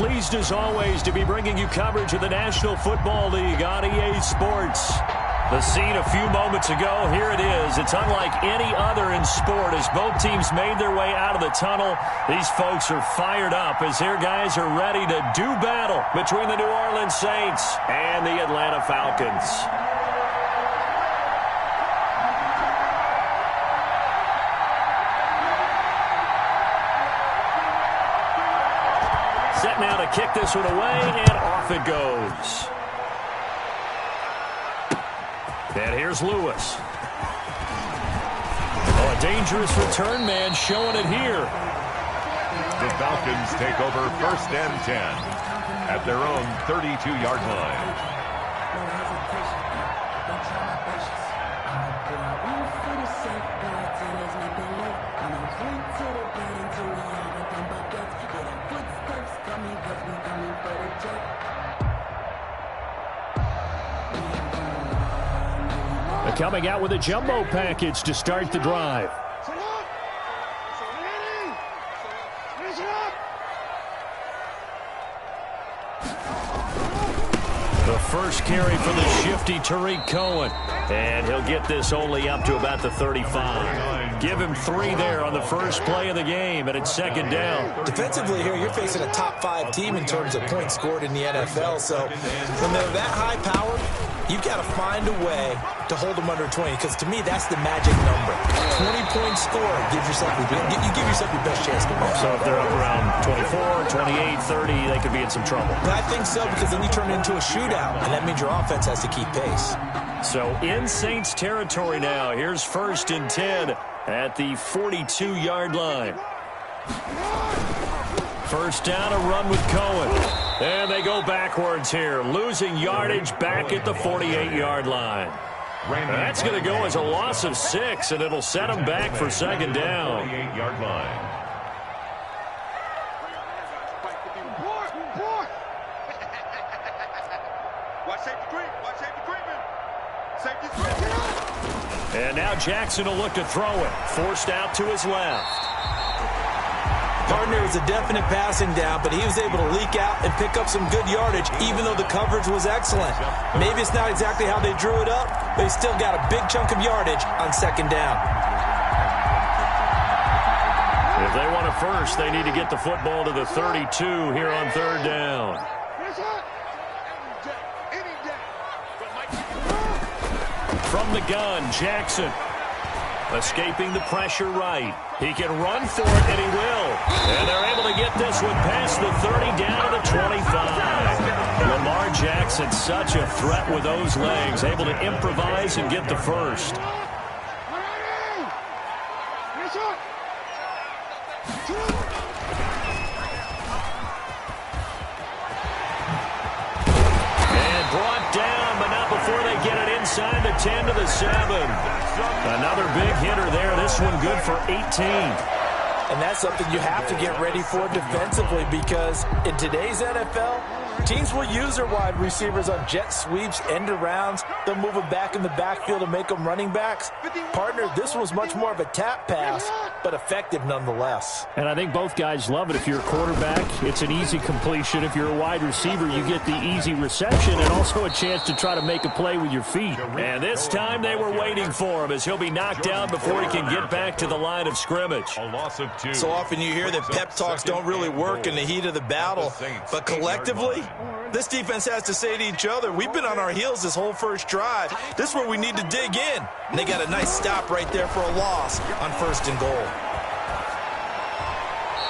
pleased as always to be bringing you coverage of the National Football League on EA Sports. The scene a few moments ago, here it is. It's unlike any other in sport as both teams made their way out of the tunnel. These folks are fired up as their guys are ready to do battle between the New Orleans Saints and the Atlanta Falcons. Set now to kick this one away, and off it goes. And here's Lewis. Oh, a dangerous return man showing it here. The Falcons take over 1st and 10 at their own 32-yard line. Coming out with a jumbo package to start the drive. The first carry for the shifty Tariq Cohen. And he'll get this only up to about the 35. Give him 3 there on the first play of the game, and it's 2nd down. Defensively here, you're facing a top-5 team in terms of points scored in the NFL. So when they're that high-powered, you've got to find a way to hold them under 20, because to me, that's the magic number. 20-point score gives yourself you give yourself your best chance to win. So if they're up around 24, 28, 30, they could be in some trouble. I think so, because then you turn it into a shootout, and that means your offense has to keep pace. So in Saints territory now. Here's 1st and 10 at the 42-yard line. First down, a run with Cohen. And they go backwards here, losing yardage back at the 48-yard line. That's going to go as a loss of 6, and it'll set them back for 2nd down. 48-yard line. And now Jackson will look to throw it. Forced out to his left. Partner was a definite passing down, but he was able to leak out and pick up some good yardage, even though the coverage was excellent. Maybe it's not exactly how they drew it up, but he still got a big chunk of yardage on 2nd down. If they want a first, they need to get the football to the 32 here on 3rd down. From the gun, Jackson. Escaping the pressure right. He can run for it, and he will. And they're able to get this one past the 30 down to the 25. Lamar Jackson, such a threat with those legs. Able to improvise and get the first. And brought down, but not before they get it inside the 10 to the 7. Another big hitter there. This one good for 18. And that's something you have to get ready for defensively, because in today's NFL, teams will use their wide receivers on jet sweeps, end arounds. They'll move them back in the backfield and make them running backs. Partner, this was much more of a tap pass, but effective nonetheless. And I think both guys love it. If you're a quarterback, it's an easy completion. If you're a wide receiver, you get the easy reception and also a chance to try to make a play with your feet. And this time they were waiting for him as he'll be knocked down before he can get back to the line of scrimmage. A loss of 2. So often you hear that pep talks don't really work in the heat of the battle, but collectively, this defense has to say to each other, we've been on our heels this whole first drive. This is where we need to dig in. And they got a nice stop right there for a loss on 1st and goal.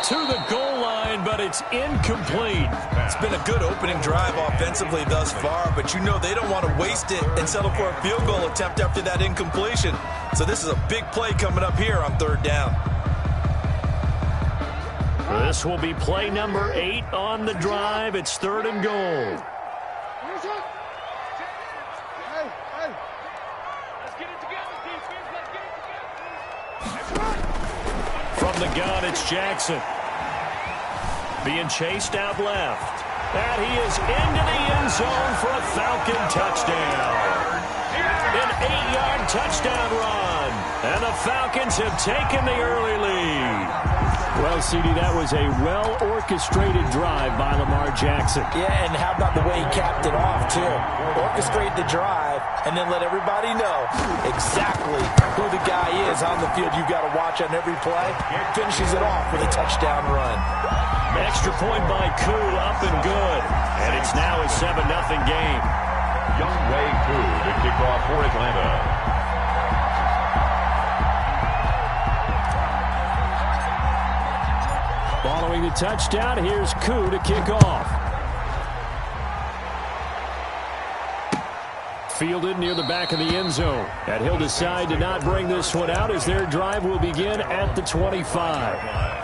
To the goal line, but it's incomplete. It's been a good opening drive offensively thus far, but you know they don't want to waste it and settle for a field goal attempt after that incompletion. So this is a big play coming up here on 3rd down. This will be play number 8 on the drive. It's 3rd and goal. From the gun, it's Jackson. Being chased out left. And he is into the end zone for a Falcon touchdown. An 8-yard touchdown run. And the Falcons have taken the early lead. Well, CD, that was a well-orchestrated drive by Lamar Jackson. Yeah, and how about the way he capped it off, too? Orchestrate the drive and then let everybody know exactly who the guy is on the field you've got to watch on every play. Finishes it off with a touchdown run. Extra point by Koo, up and good. And it's now a 7-0 game. Younghoe Koo to kick off for Atlanta. Following the touchdown, here's Koo to kick off. Fielded near the back of the end zone. And he'll decide to not bring this one out as their drive will begin at the 25.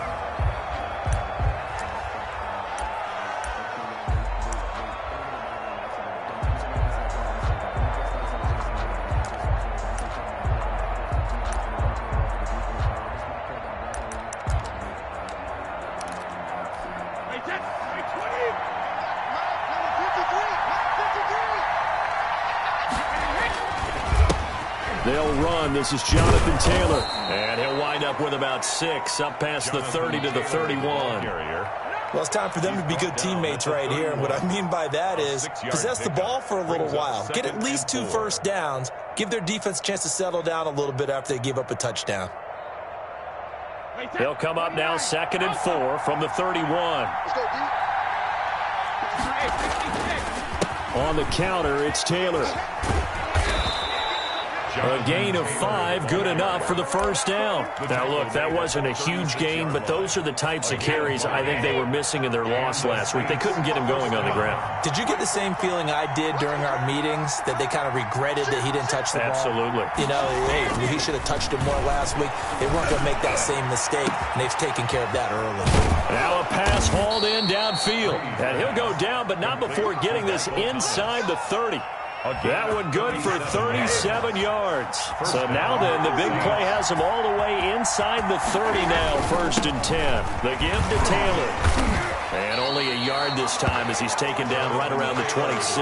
They'll run. This is Jonathan Taylor. And he'll wind up with about 6, up past the 30 to the 31. Well, it's time for them to be good teammates right here. And what I mean by that is possess the ball for a little while. Get at least 2 first downs. Give their defense a chance to settle down a little bit after they give up a touchdown. They'll come up now 2nd and 4 from the 31. On the counter, it's Taylor. A gain of 5, good enough for the first down. Now, look, that wasn't a huge gain, but those are the types of carries I think they were missing in their loss last week. They couldn't get him going on the ground. Did you get the same feeling I did during our meetings, that they kind of regretted that he didn't touch the ball? Absolutely. You know, hey, he should have touched it more last week. They weren't going to make that same mistake, and they've taken care of that early. Now a pass hauled in downfield. And he'll go down, but not before getting this inside the 30. That one good for 37 yards. So now then, the big play has him all the way inside the 30 now, 1st and 10. The give to Taylor. And only a yard this time as he's taken down right around the 26.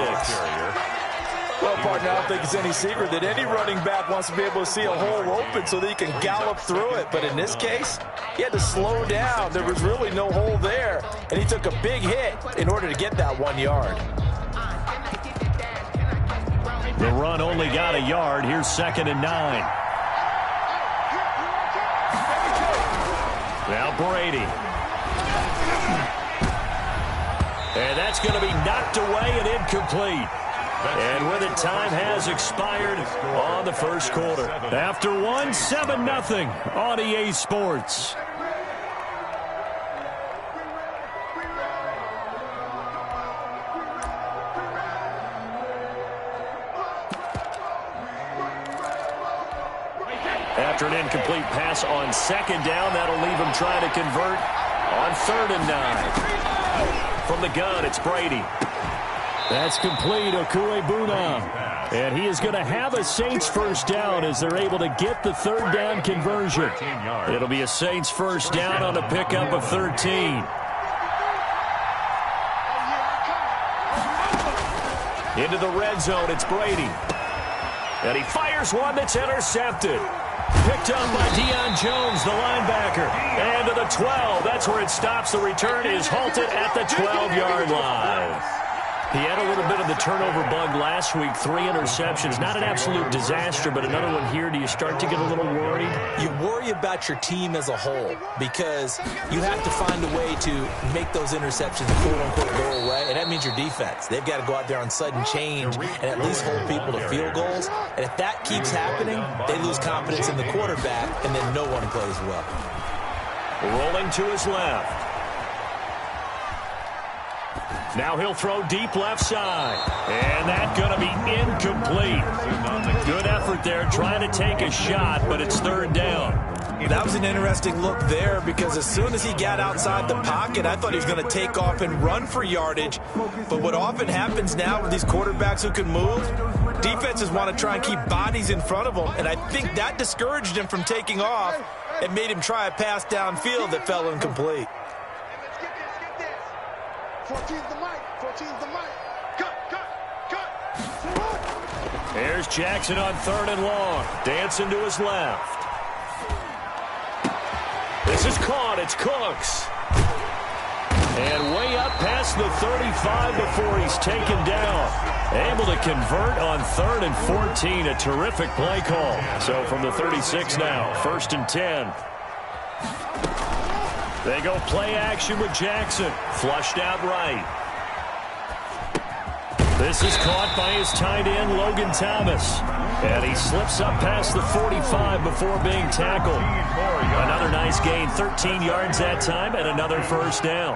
Well, partner, I don't think it's any secret that any running back wants to be able to see a hole open so that he can gallop through it. But in this case, he had to slow down. There was really no hole there, and he took a big hit in order to get that 1 yard. The run only got a yard. Here's 2nd and 9. Now Brady. And that's going to be knocked away and incomplete. And with it, time has expired on the first quarter. After 1, 7-0 on EA Sports. After an incomplete pass on 2nd down, that'll leave him trying to convert on 3rd and 9. From the gun, it's Brady. That's complete, Okuebuna. And he is going to have a Saints first down as they're able to get the 3rd down conversion. It'll be a Saints first down on a pickup of 13. Into the red zone, it's Brady. And he fires one that's intercepted. Picked up by Deion Jones, the linebacker. And to the 12. That's where it stops. The return is halted at the 12-yard line. He had a little bit of the turnover bug last week. 3 interceptions. Not an absolute disaster, but another one here. Do you start to get a little worried? You worry about your team as a whole because you have to find a way to make those interceptions, quote-unquote, go away, and that means your defense. They've got to go out there on sudden change and at least hold people to field goals. And if that keeps happening, they lose confidence in the quarterback, and then no one plays well. Rolling to his left. Now he'll throw deep left side. And that's going to be incomplete. Good effort there trying to take a shot, but it's 3rd down. That was an interesting look there because as soon as he got outside the pocket, I thought he was going to take off and run for yardage. But what often happens now with these quarterbacks who can move, defenses want to try and keep bodies in front of them. And I think that discouraged him from taking off and made him try a pass downfield that fell incomplete. 14's the mic. 14's the mic. Cut. Here's Jackson on 3rd and long. Dancing to his left. This is caught. It's Cooks. And way up past the 35 before he's taken down. Able to convert on 3rd and 14. A terrific play call. So from the 36 now, 1st and 10. They go play action with Jackson. Flushed out right. This is caught by his tight end, Logan Thomas. And he slips up past the 45 before being tackled. Another nice gain, 13 yards that time, and another first down.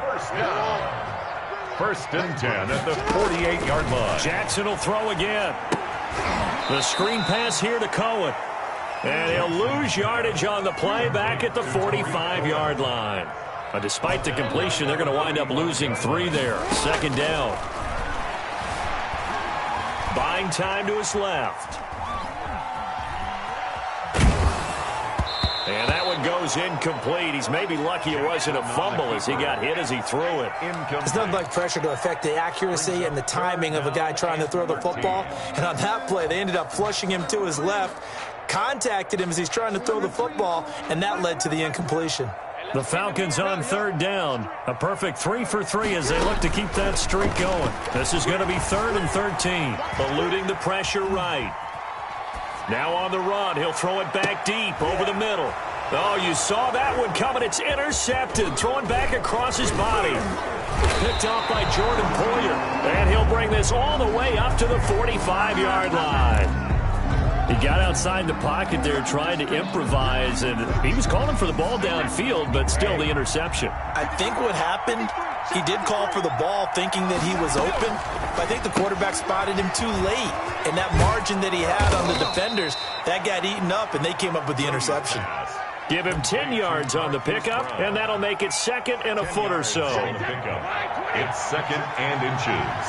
1st and 10 at the 48-yard line. Jackson will throw again. The screen pass here to Cohen. And he'll lose yardage on the play back at the 45-yard line. But despite the completion, they're going to wind up losing 3 there. 2nd down. Buying time to his left. And that one goes incomplete. He's maybe lucky it wasn't a fumble as he got hit as he threw it. There's nothing like pressure to affect the accuracy and the timing of a guy trying to throw the football. And on that play, they ended up flushing him to his left, contacted him as he's trying to throw the football, and that led to the incompletion. The Falcons on 3rd down. A perfect 3 for 3 as they look to keep that streak going. This is going to be 3rd and 13. Eluding the pressure right. Now on the run. He'll throw it back deep over the middle. Oh, you saw that one coming. It's intercepted. Throwing back across his body. Picked off by Jordan Poyer. And he'll bring this all the way up to the 45-yard line. He got outside the pocket there trying to improvise, and he was calling for the ball downfield, but still the interception. I think what happened, he did call for the ball thinking that he was open, but I think the quarterback spotted him too late. And that margin that he had on the defenders, that got eaten up, and they came up with the interception. Give him 10 yards on the pickup, and that'll make it 2nd and a foot or so. It's 2nd and inches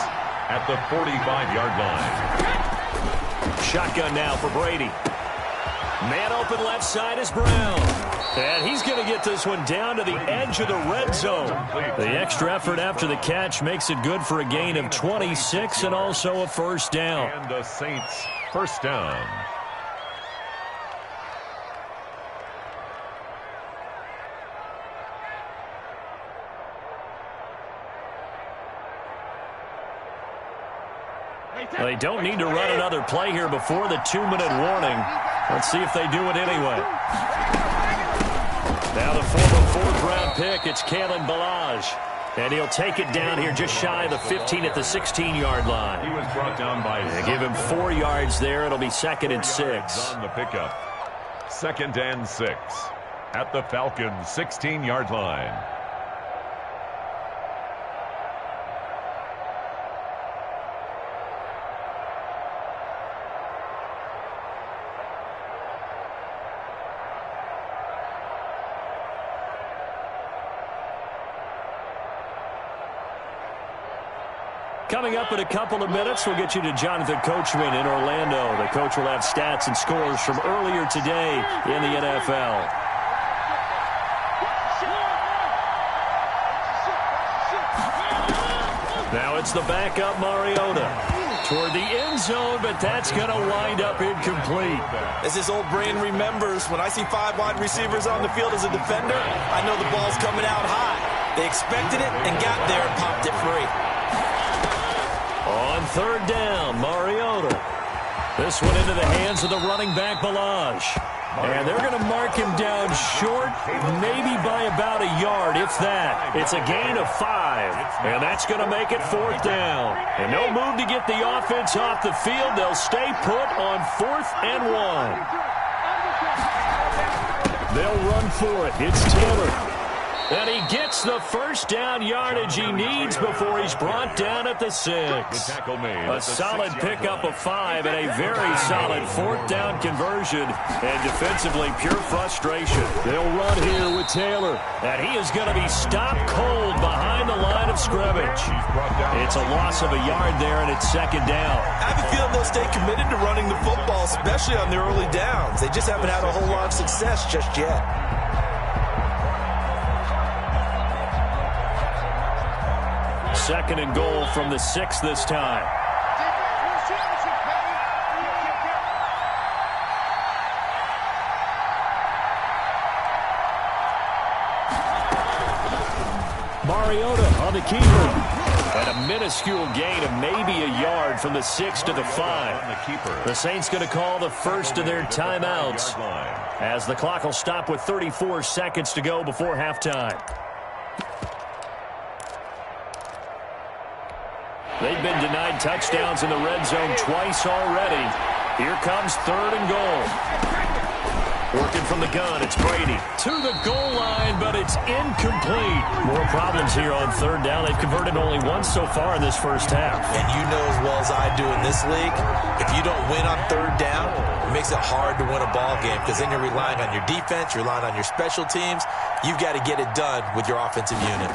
at the 45-yard line. Shotgun now for Brady. Man open left side is Brown. And he's going to get this one down to the edge of the red zone. The extra effort after the catch makes it good for a gain of 26 and also a first down. And the Saints first down. They don't need to run another play here before the 2-minute warning. Let's see if they do it anyway. Now the former 4th-round pick, it's Kalen Ballage. And he'll take it down here just shy of the 15 at the 16-yard line. He was brought down by... They give him 4 yards there. It'll be 2nd and 6. On the pickup. 2nd and 6 at the Falcons' 16-yard line. Coming up in a couple of minutes, we'll get you to Jonathan Coachman in Orlando. The coach will have stats and scores from earlier today in the NFL. Now it's the backup Mariota toward the end zone, but that's going to wind up incomplete. As his old brain remembers, when I see 5 wide receivers on the field as a defender, I know the ball's coming out high. They expected it and got there and popped it free. On 3rd down, Mariota. This one into the hands of the running back, Ballage. And they're going to mark him down short, maybe by about a yard, if that. It's a gain of 5, and that's going to make it 4th down. And no move to get the offense off the field. They'll stay put on 4th and 1. They'll run for it. It's Taylor. And he gets the first down yardage he needs before he's brought down at the 6. A solid pickup of 5 and a very solid 4th down conversion. And defensively, pure frustration. They'll run here with Taylor. And he is going to be stopped cold behind the line of scrimmage. It's a loss of a yard there, and it's 2nd down. I have a feeling they'll stay committed to running the football, especially on their early downs. They just haven't had a whole lot of success just yet. 2nd and goal from the 6 this time. Mariota on on the keeper. And a minuscule gain of maybe a yard from the 6 to the 5. The Saints going to call the first of their timeouts as the clock will stop with 34 seconds to go before halftime. They've been denied touchdowns in the red zone twice already. Here comes 3rd and goal. Working from the gun, it's Brady. To the goal line, but it's incomplete. More problems here on 3rd down. They've converted only once so far in this first half. And you know as well as I do in this league, if you don't win on 3rd down, it makes it hard to win a ball game because then you're relying on your defense, you're relying on your special teams. You've got to get it done with your offensive unit.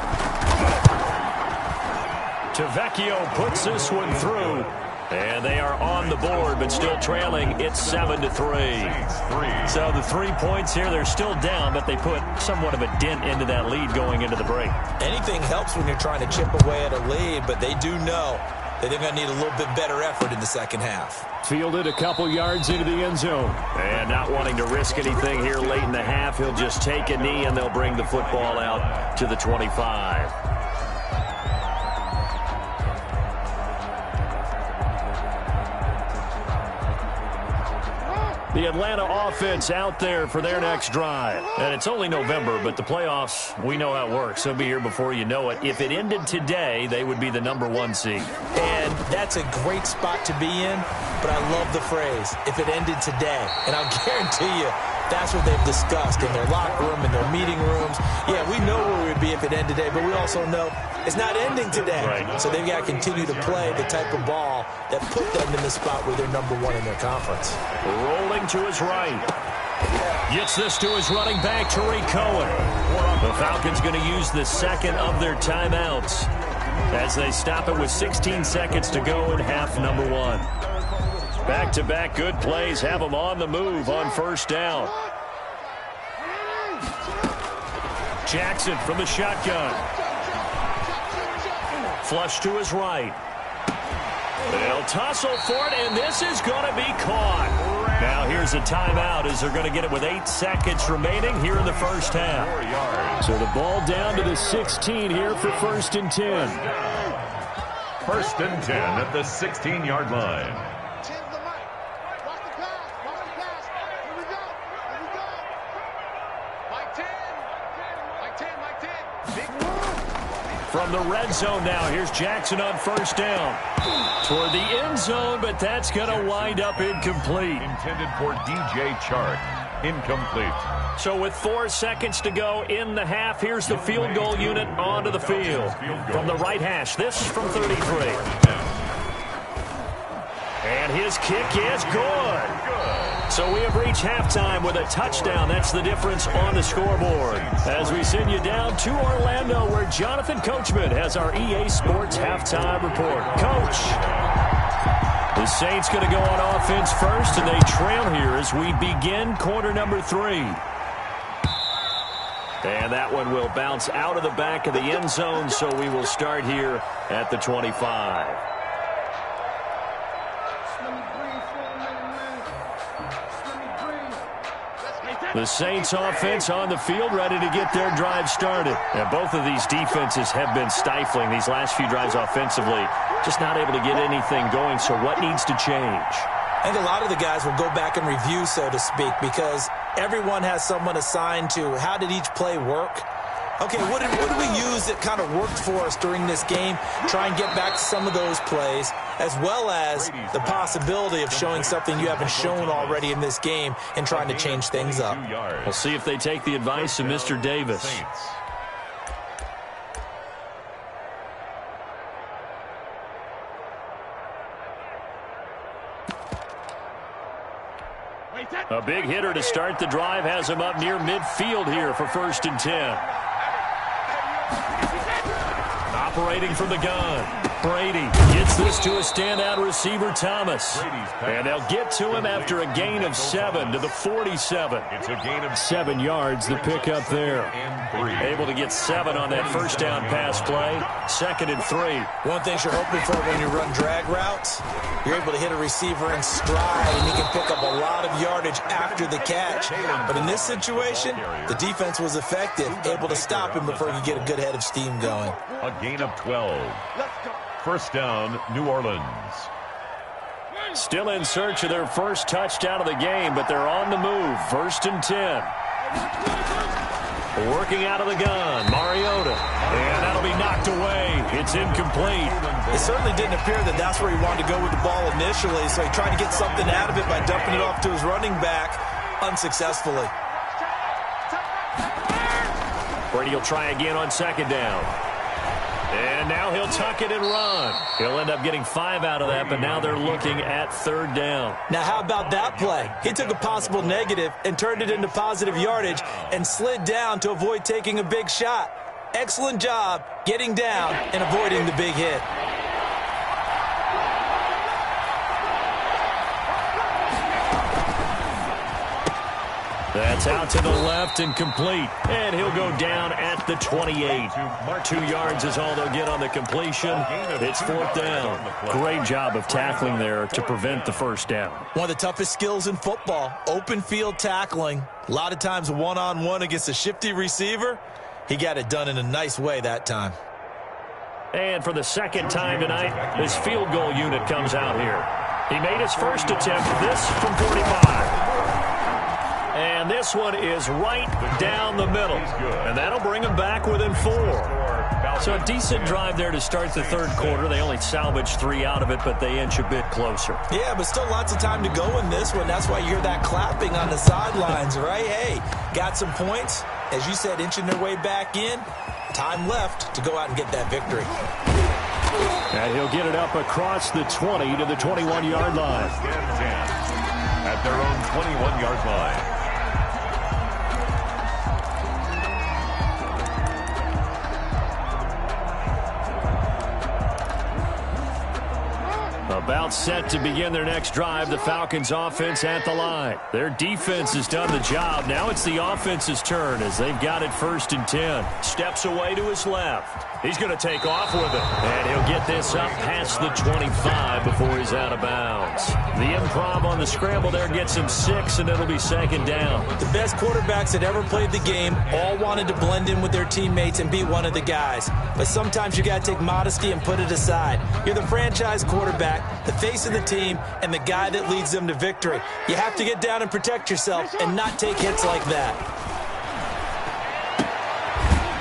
Tavecchio puts this one through. And they are on the board, but still trailing. It's 7-3. So the 3 points here, they're still down, but they put somewhat of a dent into that lead going into the break. Anything helps when you're trying to chip away at a lead, but they do know that they're going to need a little bit better effort in the second half. Fielded a couple yards into the end zone. And not wanting to risk anything here late in the half, he'll just take a knee, and they'll bring the football out to the 25. The Atlanta offense out there for their next drive. And it's only November, but the playoffs, we know how it works. They'll be here before you know it. If it ended today, they would be the #1 seed. And that's a great spot to be in, but I love the phrase, if it ended today. And I'll guarantee you, that's what they've discussed in their locker room, in their meeting rooms. Yeah, we know where we would be if it ended today, but we also know it's not ending today. Right. So they've got to continue to play the type of ball that put them in the spot where they're #1 in their conference. Rolling to his right. Gets this to his running back, Tariq Cohen. The Falcons going to use the second of their timeouts as they stop it with 16 seconds to go in half #1. Back-to-back good plays have them on the move on 1st down. Jackson from the shotgun. Flush to his right. They'll tussle for it, and this is going to be caught. Now here's a timeout as they're going to get it with 8 seconds remaining here in the first half. So the ball down to the 16 here for 1st and 10. 1st and 10 at the 16-yard line. From the red zone now, here's Jackson on 1st down. Toward the end zone, but that's going to wind up incomplete. Intended for DJ Chark. Incomplete. So with 4 seconds to go in the half, here's the field goal unit onto the field. From the right hash, this from 33. And his kick is good. So we have reached halftime with a touchdown. That's the difference on the scoreboard. As we send you down to Orlando, where Jonathan Coachman has our EA Sports halftime report. Coach, the Saints going to go on offense first, and they trail here as we begin quarter number 3. And that one will bounce out of the back of the end zone, so we will start here at the 25. The Saints offense on the field, ready to get their drive started. And both of these defenses have been stifling these last few drives offensively. Just not able to get anything going, so what needs to change? I think a lot of the guys will go back and review, so to speak, because everyone has someone assigned to how did each play work. Okay, what did we use that kind of worked for us during this game? Try and get back some of those plays, as well as the possibility of showing something you haven't shown already in this game and trying to change things up. We'll see if they take the advice of Mr. Davis. A big hitter to start the drive has him up near midfield here for 1st and 10. Operating from the gun. Brady gets this to a standout receiver, Thomas. And they'll get to him after a gain of 7 to the 47. It's a gain of 7 yards, the pickup there. Able to get 7 on that 1st down pass play. 2nd and 3. One thing you're hoping for when you run drag routes, you're able to hit a receiver in stride, and he can pick up a lot of yardage after the catch. But in this situation, the defense was effective, able to stop him before he could get a good head of steam going. a gain of of 12. First down, New Orleans. Still in search of their first touchdown of the game, but they're on the move. 1st and 10. Working out of the gun, Mariota. And that'll be knocked away. It's incomplete. It certainly didn't appear that that's where he wanted to go with the ball initially, so he tried to get something out of it by dumping it off to his running back unsuccessfully. Brady will try again on 2nd down. And now he'll tuck it and run. He'll end up getting 5 out of that, but now they're looking at 3rd down. Now, how about that play? He took a possible negative and turned it into positive yardage and slid down to avoid taking a big shot. Excellent job getting down and avoiding the big hit. That's out to the left and complete. And he'll go down at the 28. 2 yards is all they'll get on the completion. It's 4th down. Great job of tackling there to prevent the 1st down. One of the toughest skills in football, open field tackling. A lot of times one-on-one against a shifty receiver. He got it done in a nice way that time. And for the 2nd time tonight, his field goal unit comes out here. He made his first attempt, this from 45. And this one is right down the middle. And that'll bring him back within 4. So a decent drive there to start the 3rd quarter. They only salvaged 3 out of it, but they inch a bit closer. Yeah, but still lots of time to go in this one. That's why you hear that clapping on the sidelines, right? Hey, got some points. As you said, inching their way back in. Time left to go out and get that victory. And he'll get it up across the 20 to the 21-yard line. At their own 21-yard line. About set to begin their next drive, the Falcons offense at the line. Their defense has done the job. Now it's the offense's turn as they've got it 1st and 10. Steps away to his left. He's going to take off with it. And he'll get this up past the 25 before he's out of bounds. The improv on the scramble there gets him 6, and it'll be 2nd down. The best quarterbacks that ever played the game all wanted to blend in with their teammates and be one of the guys. But sometimes you got to take modesty and put it aside. You're the franchise quarterback, the face of the team, and the guy that leads them to victory. You have to get down and protect yourself and not take hits like that.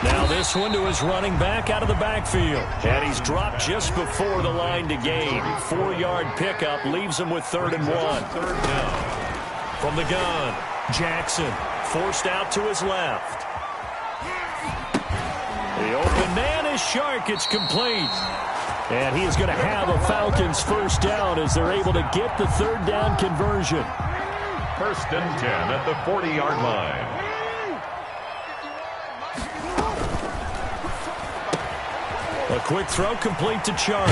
Now this one to his running back out of the backfield. And he's dropped just before the line to gain. 4-yard pickup leaves him with 3rd and 1. 3rd down. From the gun, Jackson forced out to his left. The open man is Shark. It's complete. And he is going to have a Falcons 1st down as they're able to get the 3rd down conversion. 1st and 10 at the 40-yard line. A quick throw complete to Chark.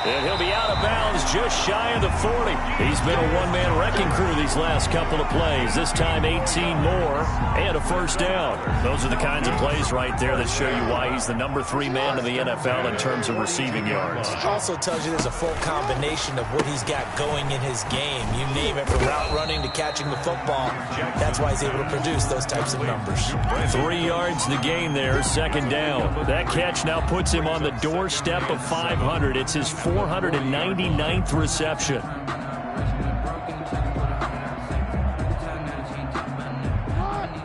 And he'll be out of bounds just shy of the 40. He's been a one-man wrecking crew these last couple of plays. This time 18 more and a 1st down. Those are the kinds of plays right there that show you why he's the number 3 man in the NFL in terms of receiving yards. Also tells you there's a full combination of what he's got going in his game. You name it, from route running to catching the football. That's why he's able to produce those types of numbers. 3 yards the gain there, 2nd down. That catch now puts him on the doorstep of 500. It's his 499th reception.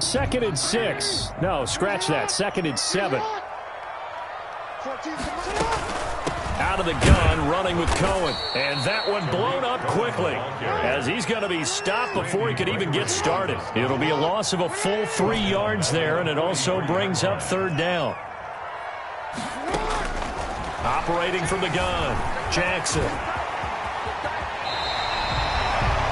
Second and 6. No, scratch that. 2nd and 7. Out of the gun, running with Cohen. And that one blown up quickly as he's going to be stopped before he could even get started. It'll be a loss of a full 3 yards there, and it also brings up 3rd down. Operating from the gun, Jackson.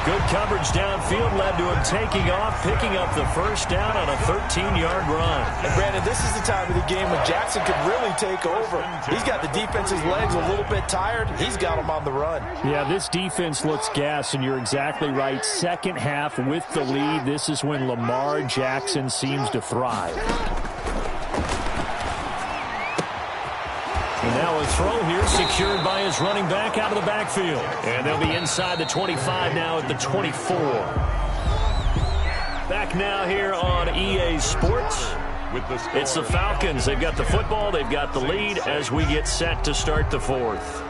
Good coverage downfield led to him taking off, picking up the 1st down on a 13-yard run. And Brandon, this is the time of the game when Jackson could really take over. He's got the defense's legs a little bit tired. He's got them on the run. Yeah, this defense looks gassed, and you're exactly right. 2nd half with the lead. This is when Lamar Jackson seems to thrive. And now a throw here secured by his running back out of the backfield. And they'll be inside the 25 now at the 24. Back now here on EA Sports. with the score. It's the Falcons. They've got the football. They've got the lead as we get set to start the fourth.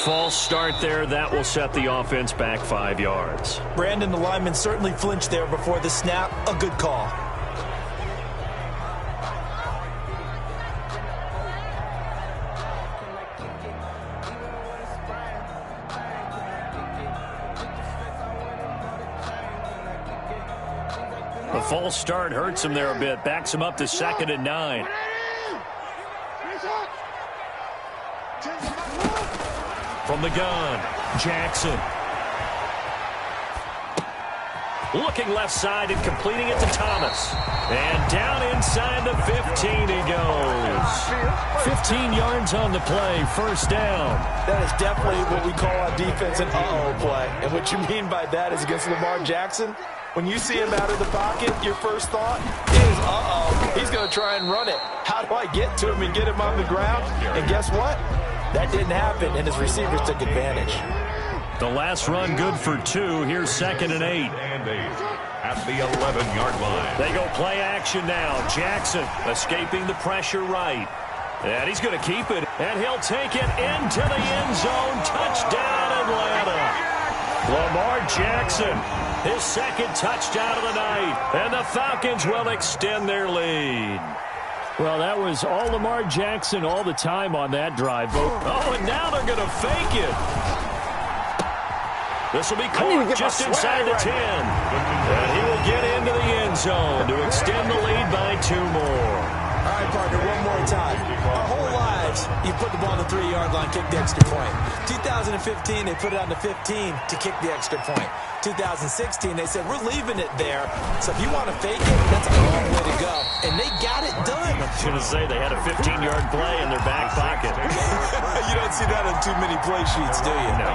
False start there. That will set the offense back 5 yards. Brandon, the lineman certainly flinched there before the snap. A good call. The false start hurts him there a bit. Backs him up to 2nd and 9. From the gun, Jackson. Looking left side and completing it to Thomas. And down inside the 15 he goes. 15 yards on the play, first down. That is definitely what we call a defense an uh-oh play. And what you mean by that is against Lamar Jackson, when you see him out of the pocket, your first thought is, uh-oh, he's going to try and run it. How do I get to him and get him on the ground? And guess what? That didn't happen, and his receivers took advantage. The last run good for 2. Here's 2nd and 8. At the 11-yard line. They go play action now. Jackson escaping the pressure right. And he's going to keep it. And he'll take it into the end zone. Touchdown, Atlanta. Lamar Jackson, his 2nd touchdown of the night. And the Falcons will extend their lead. Well, that was all Lamar Jackson all the time on that drive. Oh, and now they're going to fake it. This will be caught just inside the 10. And he will get into the end zone to extend the lead by 2 more. All right, partner, one more time. Our whole lives, you put the ball on the 3-yard line, kick the extra point. 2015, they put it on the 15 to kick the extra point. 2016, they said, we're leaving it there. So if you want to fake it, that's a long way to go. And they got it done. I was going to say they had a 15-yard play in their back pocket. You don't see that on too many play sheets, do you? No.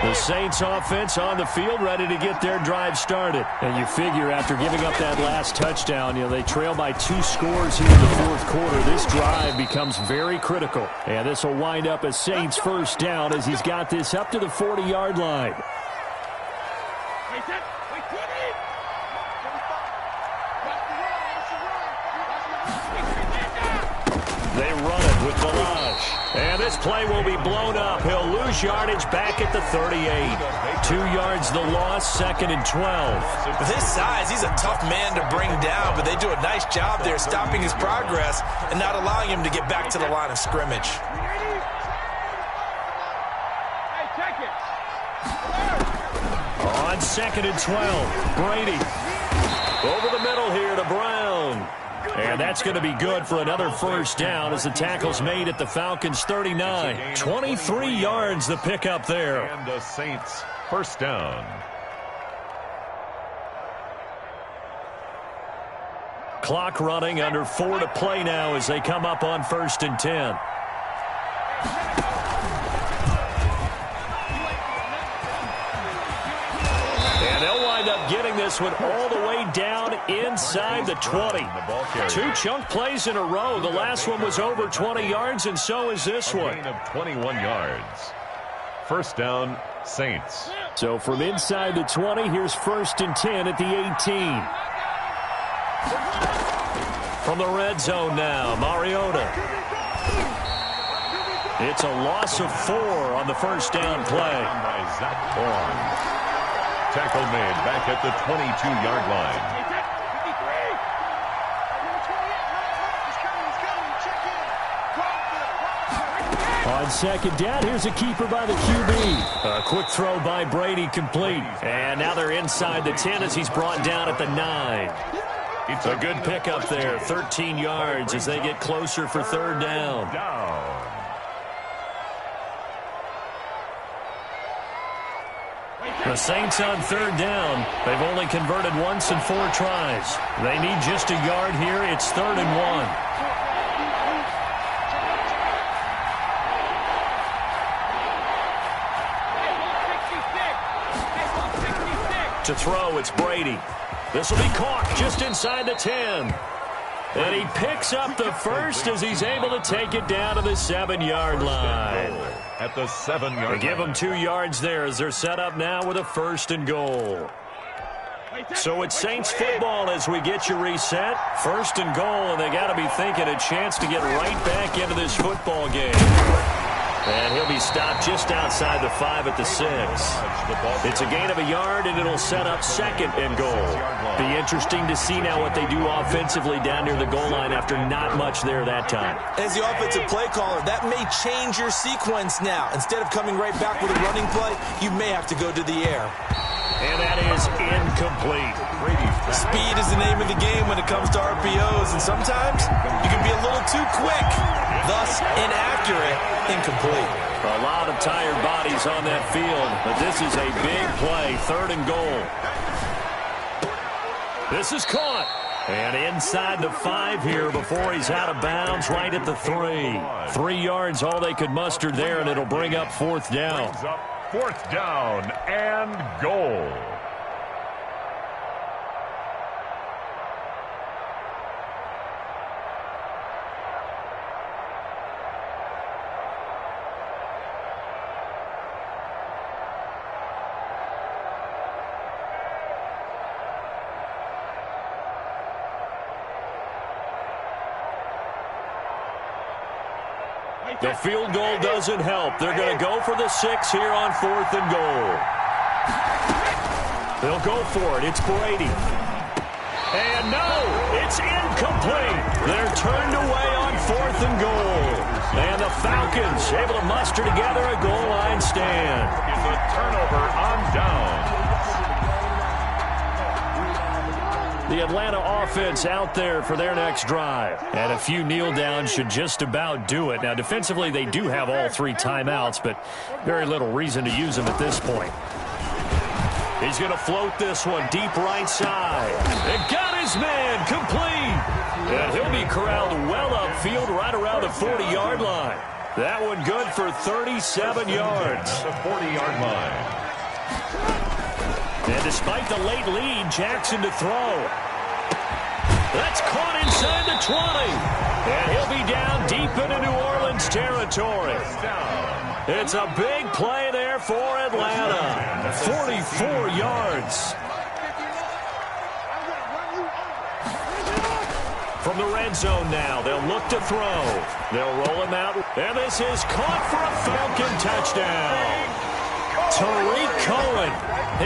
The Saints offense on the field, ready to get their drive started. And you figure after giving up that last touchdown, they trail by 2 scores here in the 4th quarter. This drive becomes very critical. And this will wind up a Saints first down as he's got this up to the 40-yard line. They run it with Balaj. And this play will be blown up. He'll lose yardage back at the 38. 2 yards the loss, 2nd and 12. With his size, he's a tough man to bring down, but they do a nice job there stopping his progress and not allowing him to get back to the line of scrimmage. On 2nd and 12, Brady. Over the middle here to Brown. And that's going to be good for another first down as the tackle's made at the Falcons' 39. 23 yards the pickup there. And the Saints first down. Clock running, under 4 to play now as they come up on 1st and 10. And they'll wind up getting this one all the way down inside the 20. 2 chunk plays in a row. The last one was over 20 yards, and so is this one. A gain of 21 yards. First down, Saints. So from inside the 20, here's 1st and 10 at the 18. From the red zone now, Mariota. It's a loss of 4 on the first down play. By Zach Horn. Tackle made back at the 22-yard line. On 2nd down, here's a keeper by the QB. A quick throw by Brady, complete. And now they're inside the 10 as he's brought down at the 9. It's a good pickup there, 13 yards as they get closer for 3rd down. The Saints on 3rd down. They've only converted once in 4 tries. They need just a yard here. It's 3rd and 1. To throw, it's Brady. This will be caught just inside the 10. And he picks up the first as he's able to take it down to the 7-yard line. At the 7-yard line. Give them 2 yards there as they're set up now with a 1st and goal. So it's Saints football as we get you reset. 1st and goal, and they got to be thinking a chance to get right back into this football game. And he'll be stopped just outside the 5 at the 6. It's a gain of a yard, and it'll set up 2nd and goal. Be interesting to see now what they do offensively down near the goal line after not much there that time. As the offensive play caller, that may change your sequence now. Instead of coming right back with a running play, you may have to go to the air. And that is incomplete. Speed is the name of the game when it comes to RPOs, and sometimes you can be a little too quick, thus inaccurate, incomplete. A lot of tired bodies on that field, but this is a big play, 3rd and goal. This is caught. And inside the 5 here before he's out of bounds, right at the 3. 3 yards, all they could muster there, and it'll bring up 4th down. 4th down and goal. The field goal doesn't help. They're going to go for the 6 here on 4th and goal. They'll go for it. It's Brady. And no, it's incomplete. They're turned away on 4th and goal. And the Falcons able to muster together a goal line stand. It's a turnover on down. The Atlanta offense out there for their next drive. And a few kneel downs should just about do it. Now, defensively, they do have all 3 timeouts, but very little reason to use them at this point. He's going to float this one deep right side. And got his man complete. And he'll be corralled well upfield right around the 40-yard line. That one good for 37 yards. The 40-yard line. And despite the late lead, Jackson to throw. That's caught inside the 20. And he'll be down deep into New Orleans territory. It's a big play there for Atlanta. 44 yards. From the red zone now, they'll look to throw. They'll roll him out. And this is caught for a Falcon touchdown. Tariq Cohen,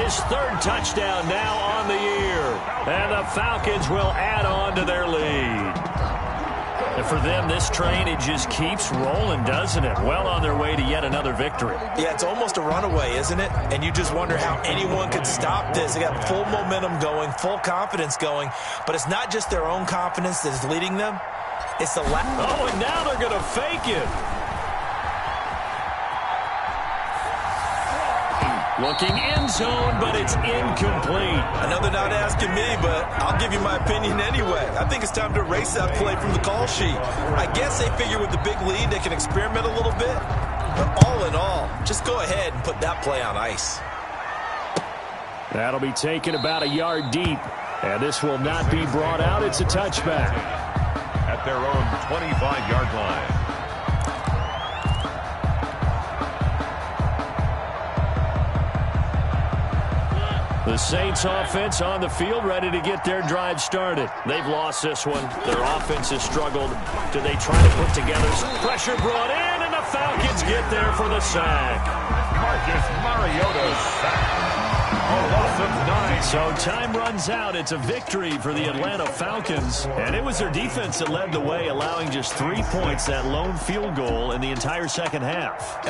his 3rd touchdown now on the year. And the Falcons will add on to their lead. And for them, this train, it just keeps rolling, doesn't it? Well on their way to yet another victory. Yeah, it's almost a runaway, isn't it? And you just wonder how anyone could stop this. They got full momentum going, full confidence going. But it's not just their own confidence that's leading them. It's the Oh, and now they're going to fake it. Looking end zone, but it's incomplete. I know they're not asking me, but I'll give you my opinion anyway. I think it's time to erase that play from the call sheet. I guess they figure with the big lead they can experiment a little bit. But all in all, just go ahead and put that play on ice. That'll be taken about a yard deep. And this will not be brought out. It's a touchback. At their own 25-yard line. The Saints offense on the field ready to get their drive started. They've lost this one. Their offense has struggled. Do they try to put together some pressure brought in, and the Falcons get there for the sack. Marcus Mariota's sack. A loss of 9. So time runs out. It's a victory for the Atlanta Falcons. And it was their defense that led the way, allowing just 3 points, that lone field goal in the entire second half.